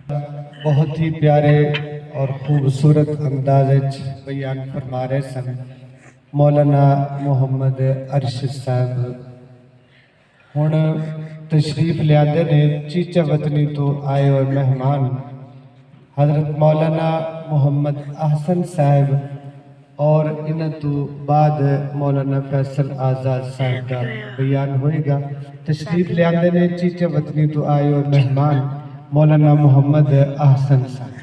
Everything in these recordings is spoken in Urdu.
بہت ہی پیارے اور خوبصورت انداز بیان فرما رہے سن مولانا محمد ارشد صاحب ہن تشریف لیاندے نے چیچا وطنی تو آئے ہوئے مہمان حضرت مولانا محمد احسن صاحب اور انہاں تو بعد مولانا فیصل آزاد صاحب کا بیان ہوئے گا۔ تشریف لیاندے نے چیچا وطنی تو آئے ہوئے مہمان مولانا محمد احسن صاحب۔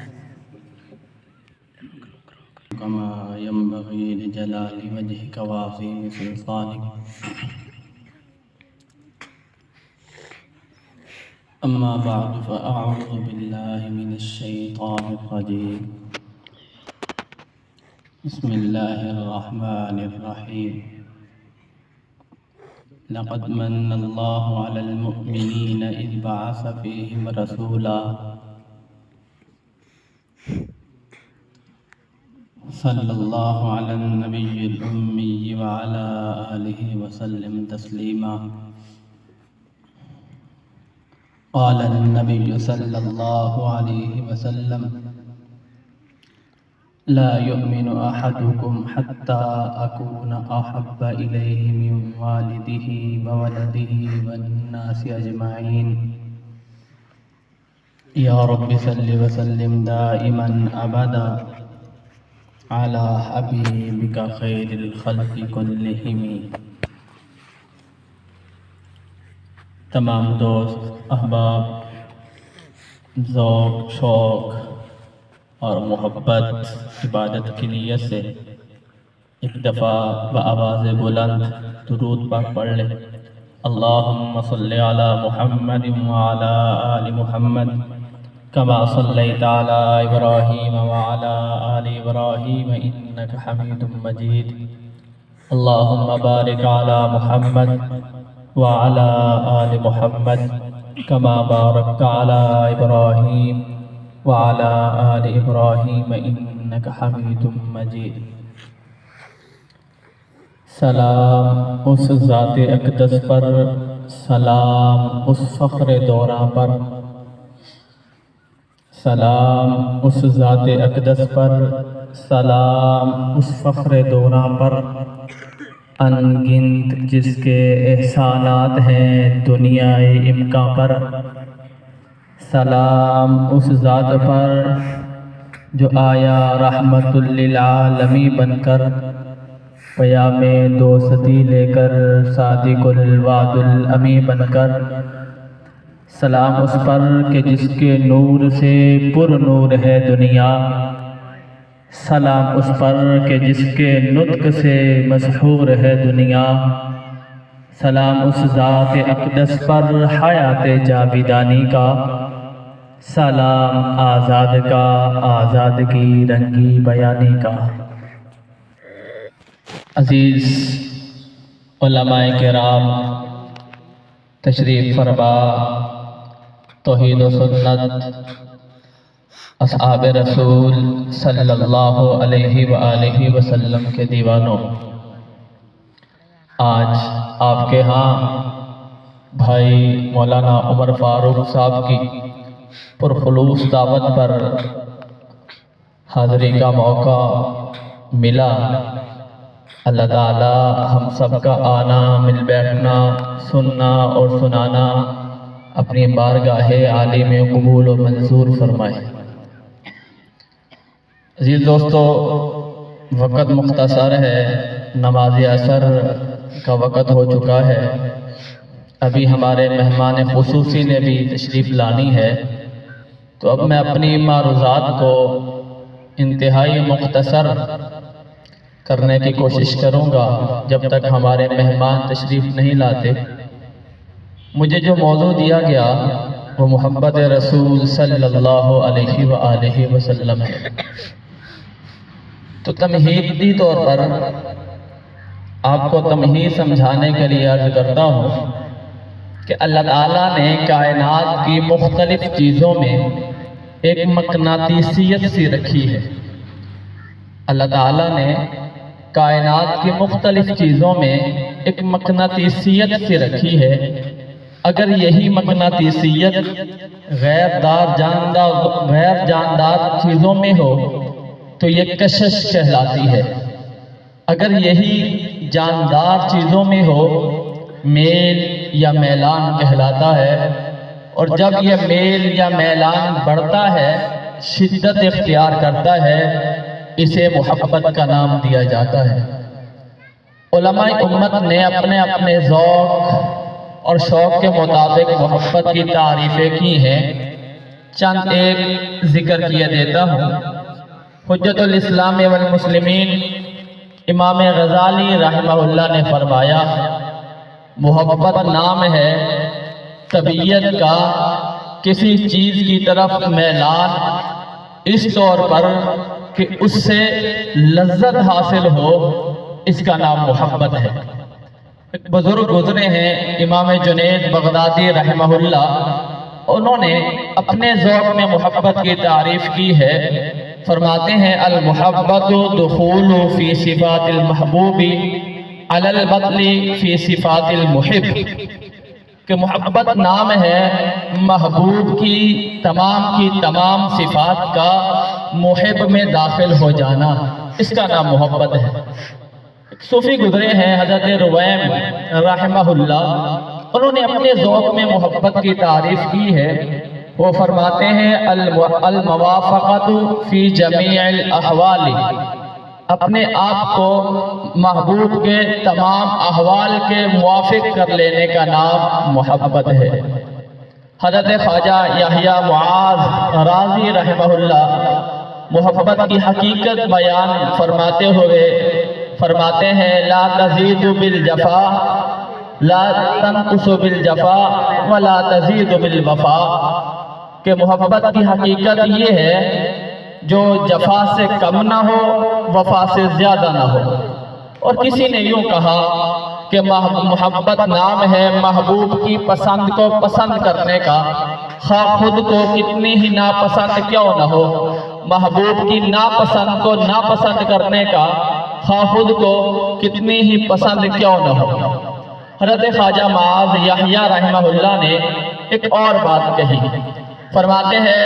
كما ينبغي لجلال وجهك وعظيم سلطانك أما بعد فأعوذ بالله من الشيطان الرجيم بسم الله الرحمن الرحيم لقد من الله على المؤمنين إذ بعث فيهم رسولا صلى الله على النبي الأمي وعلى آله وسلم تسليما قال النبي صلى الله عليه وسلم لا يؤمن أحدكم حتى أكون أحب إليه من والده وولده والناس أجمعين يا رب صل وسلم دائما أبدا على حبيبك خير الخلق كلهم۔ تمام دوست احباب ذوق شوق اور محبت عبادت کی نیت سے ایک دفعہ بآواز بلند درود پاک پڑھ لیں۔ اللہم صلی علی محمد وعلی آل محمد كما صليت على إبراهيم وعلى آل إبراهيم إنك حميد مجيد اللهم بارك على محمد وعلى آل محمد كما باركت على إبراهيم وعلى آل إبراهيم إنك حميد مجيد۔ سلام اس ذات اقدس پر، سلام اس فخر دوراں پر، سلام اس ذات اقدس پر، سلام اس فخر دوراں پر، ان گنت جس کے احسانات ہیں دنیا امکاں پر۔ سلام اس ذات پر جو آیا رحمت للعالمین بن کر، پیام دوستی لے کر، صادق الوعد الامین بن کر۔ سلام اس پر کہ جس کے نور سے پر نور ہے دنیا، سلام اس پر کہ جس کے نطق سے مسحور ہے دنیا۔ سلام اس ذات اقدس پر حیات جاویدانی کا، سلام آزاد کا آزادگی رنگی بیانی کا۔ عزیز علماء کرام، تشریف فرما، توحید و سنت، اصحاب رسول صلی اللہ علیہ وآلہ وسلم کے دیوانوں، آج آپ کے ہاں بھائی مولانا عمر فاروق صاحب کی پرخلوص دعوت پر حاضری کا موقع ملا۔ اللہ تعالی ہم سب کا آنا، مل بیٹھنا، سننا اور سنانا اپنی بارگاہ عالی میں قبول و منظور فرمائے۔ عزیز دوستو، وقت مختصر ہے، نماز عصر کا وقت ہو چکا ہے۔ ابھی ہمارے مہمان خصوصی نے بھی تشریف لانی ہے، تو اب میں اپنی معروضات کو انتہائی مختصر کرنے کی کوشش کروں گا جب تک ہمارے مہمان تشریف نہیں لاتے۔ مجھے جو موضوع دیا گیا وہ محبت رسول صلی اللہ علیہ وآلہ وسلم ہے۔ تو تمہیدی طور پر آپ کو تمہید سمجھانے کے لیے عرض کرتا ہوں کہ اللہ تعالیٰ نے کائنات کی مختلف چیزوں میں ایک مقناطیسیت سی رکھی ہے۔ اللہ تعالیٰ نے کائنات کی مختلف چیزوں میں ایک مقناطیسیت سی رکھی ہے اگر یہی مقناطیسیت غیر جاندار چیزوں میں ہو تو یہ کشش کہلاتی ہے۔ اگر یہی جاندار چیزوں میں ہو میل یا میلان کہلاتا ہے، اور جب یہ میل یا میلان بڑھتا ہے، شدت اختیار کرتا ہے، اسے محبت کا نام دیا جاتا ہے۔ علماء امت نے اپنے اپنے ذوق اور شوق کے مطابق محبت کی تعریفیں کی ہیں، چند ایک ذکر کیے دیتا ہوں۔ حجت الاسلام والمسلمین امام غزالی رحمہ اللہ نے فرمایا، محبت نام ہے طبیعت کا کسی چیز کی طرف میلان، اس طور پر کہ اس سے لذت حاصل ہو، اس کا نام محبت ہے۔ ایک بزرگ گزرے ہیں امام جنید بغدادی رحمہ اللہ، انہوں نے اپنے ذوق میں محبت کی تعریف کی ہے۔ فرماتے ہیں المحبت دخول فی صفات المحبوب علی البطل فی صفات المحب، کہ محبت نام ہے محبوب کی تمام صفات کا محب میں داخل ہو جانا، اس کا نام محبت ہے۔ صوفی گزرے ہیں حضرت رویم رحمہ اللہ، انہوں نے اپنے ذوق میں محبت کی تعریف کی ہے۔ وہ فرماتے ہیں الموافقت فی جمیع الاحوال، اپنے آپ کو محبوب کے تمام احوال کے موافق کر لینے کا نام محبت ہے۔ حضرت خواجہ یحییٰ معاذ رازی رحمہ اللہ محبت کی حقیقت بیان فرماتے ہوئے فرماتے ہیں، لا تزید بالجفا لا تنقص بالجفا ولا تزید بالوفا، کہ محبت کی حقیقت یہ ہے جو جفا سے کم نہ ہو، وفا سے زیادہ نہ ہو۔ اور کسی نے یوں کہا کہ محبت نام ہے محبوب کی پسند کو پسند کرنے کا، خواہ خود کو کتنی ہی ناپسند کیوں نہ ہو، محبوب کی ناپسند کو ناپسند کرنے کا، خواہ خود کو کتنی ہی پسند کیوں نہ ہو۔ حضرت خواجہ معاذ یحییٰ رحمہ اللہ نے ایک اور بات کہی، فرماتے ہیں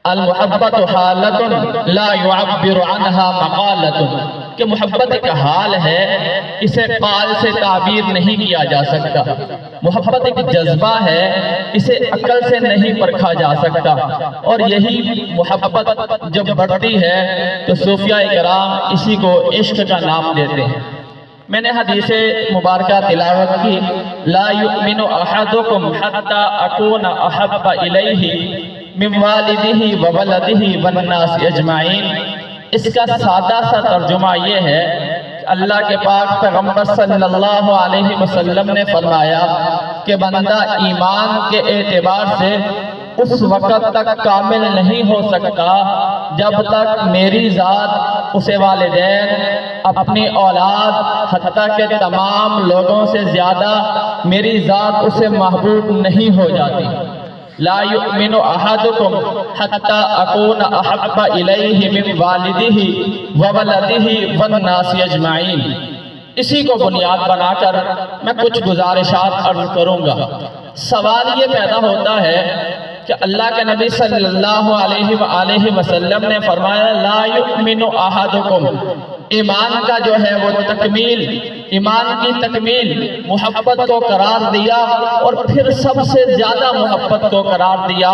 المحبت حالت لا يعبر عنها مقالت، کہ محبت ایک حال ہے، اسے قال سے تعبیر نہیں کیا جا سکتا۔ محبت ایک جذبہ ہے، اسے عقل سے نہیں پرکھا جا سکتا۔ اور یہی محبت جب بڑھتی ہے تو صوفیاء کرام اسی کو عشق کا نام دیتے ہیں۔ میں نے حدیث مبارکہ تلاوت کی، لا یؤمن احدکم حتی اکون احب الیہ من والدہ وولدہ والناس اجمعین۔ اس کا سادہ سا ترجمہ یہ ہے کہ اللہ کے پاک پیغمبر صلی اللہ علیہ وسلم نے فرمایا کہ بندہ ایمان کے اعتبار سے اس وقت تک کامل نہیں ہو سکتا جب تک میری ذات اسے والدین، اپنی اولاد، حتیٰ کہ تمام لوگوں سے زیادہ میری ذات اسے محبوب نہیں ہو جاتی۔ لا یؤمن احدکم حتی اکون احب الیہ من والدہ وولدہ والناس اجمعین۔ اسی کو بنیاد بنا کر میں کچھ گزارشات عرض کروں گا۔ سوال یہ پیدا ہوتا ہے کہ اللہ کے نبی صلی اللہ علیہ وآلہ وسلم نے فرمایا لا یؤمن احدکم، ایمان کا جو ہے وہ تکمیل، ایمان کی تکمیل محبت کو قرار دیا، اور پھر سب سے زیادہ محبت کو قرار دیا۔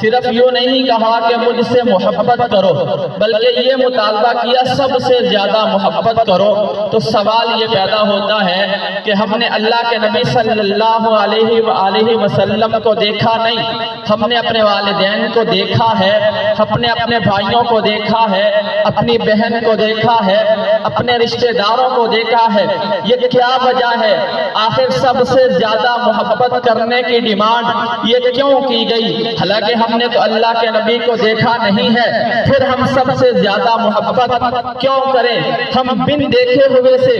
صرف یوں نہیں کہا کہ مجھ سے محبت کرو، بلکہ یہ مطالبہ کیا سب سے زیادہ محبت کرو۔ تو سوال یہ پیدا ہوتا ہے کہ ہم نے اللہ کے نبی صلی اللہ علیہ وآلہ وسلم کو دیکھا نہیں، ہم نے اپنے والدین کو دیکھا ہے، اپنے بھائیوں کو دیکھا ہے، اپنی بہن کو دیکھا ہے، اپنے رشتہ داروں کو دیکھا ہے، یہ کیا وجہ ہے؟ آخر سب سے زیادہ محبت کرنے کی ڈیمانڈ یہ کیوں کی گئی؟ حالانکہ ہم نے تو اللہ کے نبی کو دیکھا نہیں ہے، پھر ہم سب سے زیادہ محبت کیوں کریں؟ ہم بن دیکھے ہوئے سے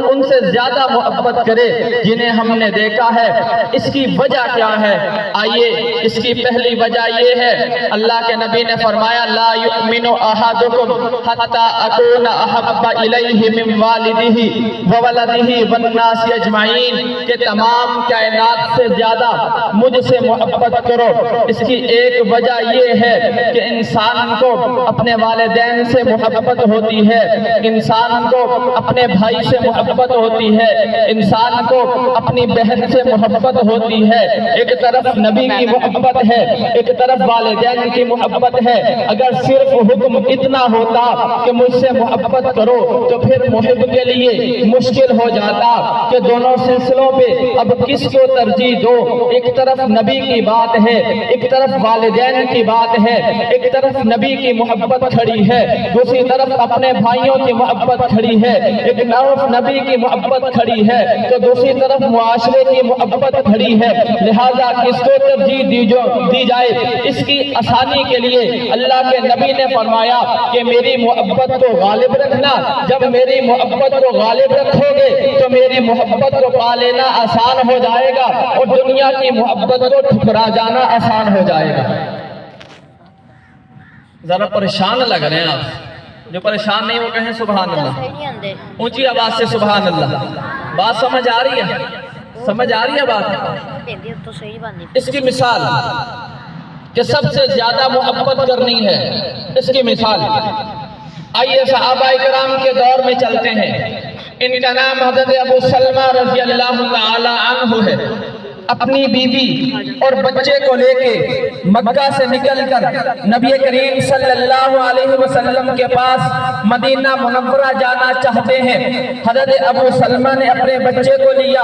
ان سے زیادہ محبت کریں جنہیں ہم نے دیکھا ہے، اس کی وجہ کیا ہے؟ آئیے اس کی پہلی وجہ یہ ہے، اللہ کے نبی نے فرمایا لا یؤمن احدکم حتی اکون احب الیہ من والدہ وولدہ والناس اجمعین، کہ تمام کائنات سے زیادہ مجھ سے محبت کرو۔ اس کی ایک وجہ یہ ہے کہ انسان کو اپنے والدین سے محبت ہوتی ہے، انسان کو اپنے بھائی سے محبت ہوتی ہے، انسان کو اپنی بہن سے محبت ہوتی ہے۔ ایک طرف نبی کی محبت ہے، ایک طرف والدین کی محبت ہے۔ اگر صرف حکم اتنا ہوتا کہ مجھ سے محبت کرو تو پھر محب کے لیے مشکل ہو جاتا کہ دونوں سلسلوں پہ اب کس کو ترجیح دو۔ ایک طرف نبی کی بات ہے، ایک طرف والدین کی بات ہے، ایک طرف نبی کی محبت کھڑی ہے، دوسری طرف اپنے بھائیوں کی محبت کھڑی ہے، ایک طرف نبی کی محبت کھڑی ہے تو دوسری طرف معاشرے کی محبت کھڑی ہے۔ لہذا کس کو ترجیح دی جائے؟ اس کی آسانی کے لیے اللہ کے نبی نے فرمایا کہ میری محبت کو غالب رکھنا، جب میری محبت کو غالب رکھو گے تو میری محبت کو پا لینا آسان ہو جائے گا اور دنیا کی محبت کو ٹھکرا جانا آسان ہو جائے گا۔ ذرا پریشان لگ رہے ہیں آپ، جو پریشان نہیں وہ کہیں سبحان اللہ، اونچی آواز سے سبحان اللہ۔ بات سمجھ آ رہی ہے؟ سمجھ آ رہی ہے بات؟ اس کی مثال کہ سب سے زیادہ محبت کرنی ہے، اس کی مثال آئیے صحابہ کرام کے دور میں چلتے ہیں۔ ان کا نام حضرت ابو سلمہ رضی اللہ تعالی عنہ ہے۔ اپنی بیوی اور بچے کو لے کے مکہ سے نکل کر نبی کریم صلی اللہ علیہ وسلم کے پاس مدینہ منورہ جانا چاہتے ہیں۔ حضرت ابو سلمہ نے اپنے بچے کو لیا،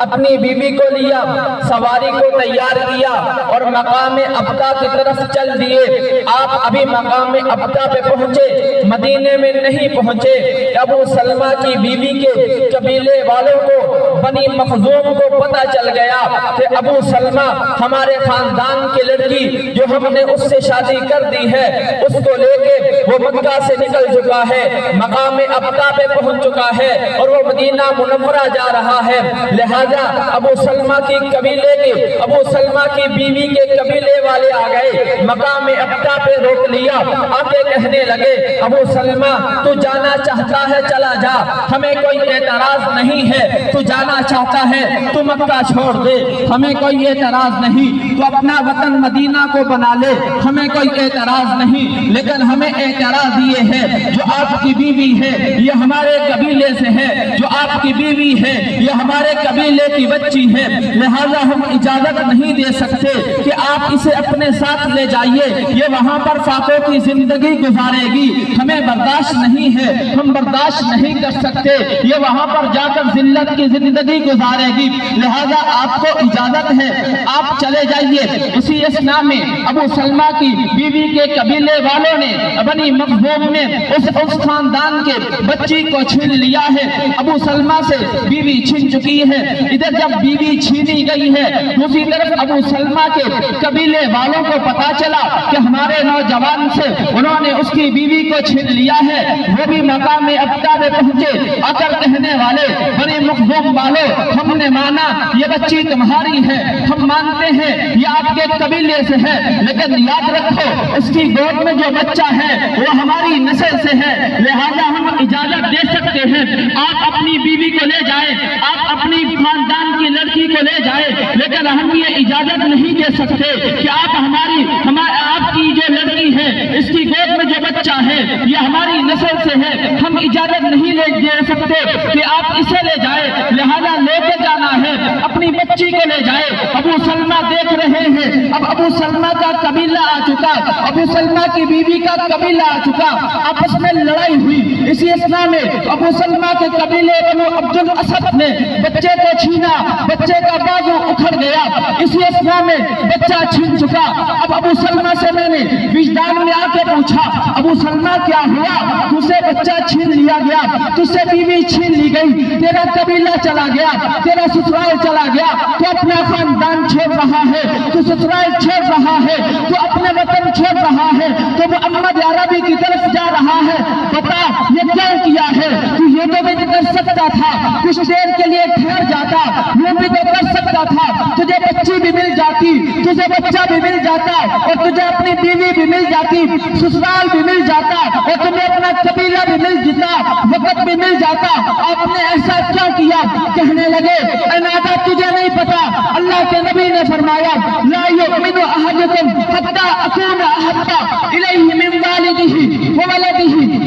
اپنی بیوی کو لیا، سواری کو تیار کیا اور مقام ابتا کی طرف چل دیے۔ آپ ابھی مقام ابتا پہ پہنچے، مدینے میں نہیں پہنچے، ابو سلمہ کی بیوی کے قبیلے والوں کو، بنی مخزوم کو پتہ چل گیا کہ ابو سلمہ ہمارے خاندان کی لڑکی جو ہم نے اس سے شادی کر دی ہے اس کو لے کے وہ مکہ سے نکل چکا ہے، مقام ابتا پہ پہنچ چکا ہے اور وہ مدینہ منورہ جا رہا ہے۔ لہذا ابو سلمہ کی قبیلے کے، ابو سلمہ کی بیوی کے قبیلے والے آ گئے، مقام ابتا پہ روک لیا، آ کے کہنے لگے ابو سلمہ تو جانا چاہتا ہے چلا جا، ہمیں کوئی اعتراض نہیں ہے، تو جانا چاہتا ہے تو مکہ چھوڑ دے، ہمیں کوئی اعتراض نہیں، تو اپنا وطن مدینہ کو بنا لے، ہمیں کوئی اعتراض نہیں، لیکن ہمیں اعتراض یہ ہے جو آپ کی بیوی ہے یہ ہمارے قبیلے سے ہے، جو آپ کی بیوی ہے یہ ہمارے قبیلے کی بچی ہے، لہذا ہم اجازت نہیں دے سکتے کہ آپ اسے اپنے ساتھ لے جائیے، یہ وہاں پر فاقوں کی زندگی گزارے گی، ہمیں برداشت نہیں ہے، ہم برداشت نہیں کر سکتے، یہ وہاں پر جا کر ذلت کی زندگی گزارے گی، لہذا آپ کو اجازت ہے آپ چلے جائیے۔ اسی اسنا میں ابو سلمہ کی بیوی کے قبیلے والوں نے، بنی مخزوم نے اس خاندان کے بچی کو چھین لیا ہے، ابو سلمہ سے بیوی چھین چکی ہے۔ ادھر جب بیوی چھینی گئی ہے دوسری طرف ابو سلمہ کے قبیلے والوں کو پتا چلا کہ ہمارے نوجوان سے انہوں نے اس کی بیوی کو چھین لیا ہے، وہ بھی مقام ابتا میں پہنچے، آ کر کہنے والے بنی مخزوم والوں ہم نے مانا یہ بچی تمہاری ہے، ہم مانتے ہیں یہ آپ کے قبیلے سے ہے، لیکن یاد رکھو اس کی گود میں جو بچہ ہے وہ ہماری نسل سے ہے، لہذا ہم اجازت دے سکتے ہیں آپ اپنی بیوی کو لے جائیں، آپ اپنی خاندان کی لڑکی کو لے جائیں، لیکن ہم یہ اجازت نہیں دے سکتے کہ آپ آپ کی جو لڑکی ہے اس کی گود میں جو بچہ ہے یہ ہماری نسل سے ہے، ہم اجازت نہیں دے سکتے کہ آپ اسے لے جائیں، لہذا لے کے جانا ہے، اپنی بچی کو لے جائے۔ ابو سلمہ دیکھ رہے ہیں اب ابو سلمہ کا قبیلہ آ چکا، ابو سلمہ کی بیوی کا قبیلہ آ چکا، آپس میں لڑائی ہوئی۔ اسی اسنا میں ابو سلمہ کے قبیلے بنو عبد الاسد نے بچے کو چھینا، بچے کا بازو اکھڑ گیا، اسی اسنا میں بچہ چھین چکا۔ اب ابو سلمہ سے میں نے وجدان میں آ کے پوچھا ابو سلمہ کیا ہوا، تجھ سے بچہ چھین لیا گیا، تجھ سے بیوی چھین لی گئی، تیرا قبیلہ چلا گیا، تیرا سسرال چلا گیا، تو اپنا خاندان چھوڑ رہا ہے، تو سسرال چھوڑ رہا ہے، تو اپنے وطن چھوڑ رہا ہے، تو محمد عربی کی طرف جا رہا ہے، بتا یہ کیوں کیا ہے؟ تو یہ تو بھی کر سکتا تھا، کچھ دیر کے لیے ٹھہر جاتا، یہ بھی تو کر سکتا تھا، تجھے بچی بھی مل جاتی، تجھے بچہ بھی مل جاتا، اور تجھے اپنی بیوی بھی مل جاتی، سسرال بھی مل جاتا، اور تمہیں اپنا قبیلہ بھی مل جاتا، وقت بھی مل جاتا، آپ نے ایسا کیا کیا؟ کہنے لگے اے نادا تجھے نہیں پتا، اللہ کے نبی نے فرمایا لا یؤمن احدکم حتی اکون احب الیہ من والدہ وولدہ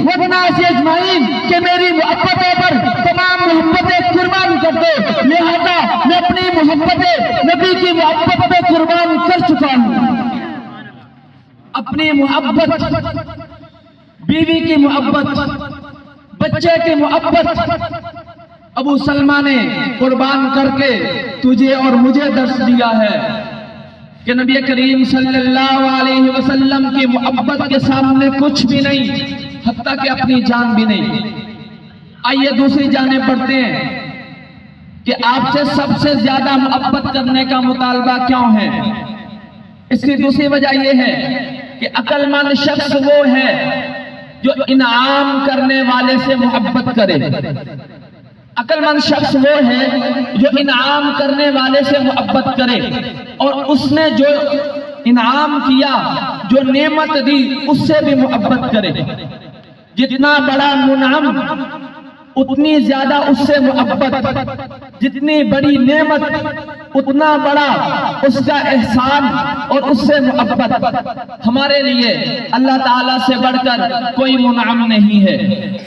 والناس اجمعین، کہ میری محبتوں پر تمام محبتیں قربان کر دو، لہذا میں اپنی محبتیں نبی کی محبت پہ قربان کر چکا ہوں۔ اپنی محبت، بیوی کی محبت، بچے کی محبت ابو سلمہ نے قربان کر کے تجھے اور مجھے درس دیا ہے کہ نبی کریم صلی اللہ علیہ وسلم کی محبت کے سامنے کچھ بھی نہیں، حتیٰ کہ اپنی جان بھی نہیں۔ آئیے دوسری جانب پڑھتے ہیں کہ آپ سے سب سے زیادہ محبت کرنے کا مطالبہ کیوں ہے؟ اس کی دوسری وجہ یہ ہے کہ عقل مند شخص وہ ہے جو انعام کرنے والے سے محبت کرے۔ عقل مند شخص وہ ہے جو انعام کرنے والے سے محبت کرے، اور اس نے جو انعام کیا، جو نعمت دی، اس سے بھی محبت کرے۔ جتنا بڑا منعم اتنی زیادہ اس سے محبت، جتنی بڑی نعمت اتنا بڑا اس کا احسان اور اس سے محبت۔ ہمارے لیے اللہ تعالیٰ سے بڑھ کر کوئی منعم نہیں ہے۔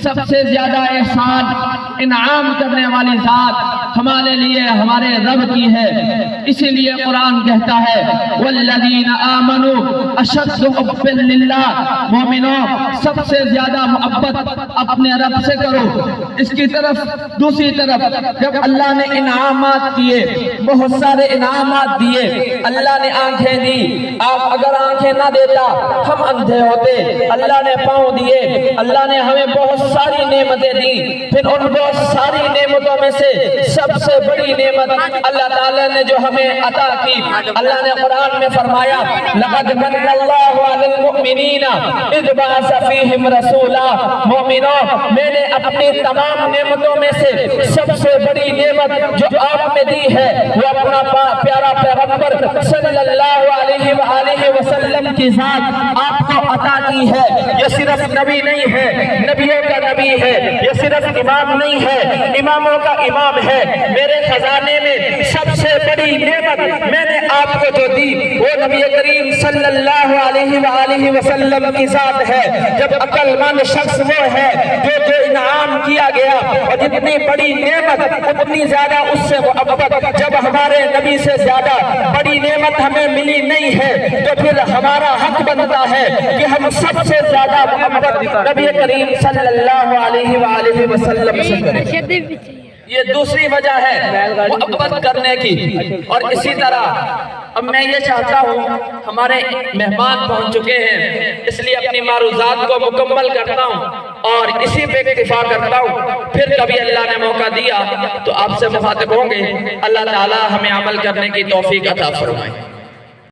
سب سے زیادہ احسان، انعام کرنے والی ذات ہمارے لیے ہمارے رب کی ہے۔ اسی لیے قرآن کہتا ہے والذین آمنوا اشد حبا للہ، مومنوں سب سے زیادہ محبت اپنے رب سے کرو۔ اس کی طرف دوسری طرف جب اللہ نے انعامات دیے، بہت سارے انعامات دیے، اللہ نے آنکھیں دی، آپ اگر آنکھیں نہ دیتا ہم اندھے ہوتے، اللہ نے پاؤں دیے، اللہ نے ہمیں بہت ساری نعمتیں دی، پھر ان بہت ساری نعمتوں میں سے سب سے بڑی نعمت اللہ تعالیٰ نے جو ہمیں عطا کی، اللہ نے قرآن میں فرمایا لقد من اللہ علی المؤمنین اذ بعث فیہم رسولا، مومنوں میں نے اپنی تمام نعمتوں میں سے سب سے بڑی نعمت جو آپ میں دی ہے وہ اپنا پیارا پیغمبر صلی اللہ علیہ وآلہ وسلم کی ذات آپ کو عطا کی ہے۔ یہ صرف نبی نہیں ہے، نبیوں کا نبی ہے، یہ صرف امام نہیں ہے، اماموں کا امام ہے۔ میرے خزانے میں سب سے بڑی نعمت میں نے آپ کو جو دی وہ نبی کریم صلی اللہ علیہ وآلہ وسلم کی ذات ہے۔ جب عقل مند شخص وہ ہے جو انعام کیا گیا، اور جتنی بڑی نعمت اتنی زیادہ اس سے محبت، جب ہمارے نبی سے زیادہ بڑی نعمت ہمیں ملی نہیں ہے تو پھر ہمارا حق بنتا ہے کہ ہم سب سے زیادہ محبت نبی کریم صلی اللہ علیہ وآلہ وسلم سے کریں۔ یہ دوسری وجہ ہے محبت کرنے کی۔ اور اسی طرح اب میں یہ چاہتا ہوں، ہمارے مہمان پہنچ چکے ہیں، اس لیے اپنی معروضات کو مکمل کرتا ہوں اور اسی پہ اکتفا کرتا ہوں، پھر کبھی اللہ نے موقع دیا تو آپ سے مخاطب ہوں گے۔ اللہ تعالی ہمیں عمل کرنے کی توفیق عطا فرمائے۔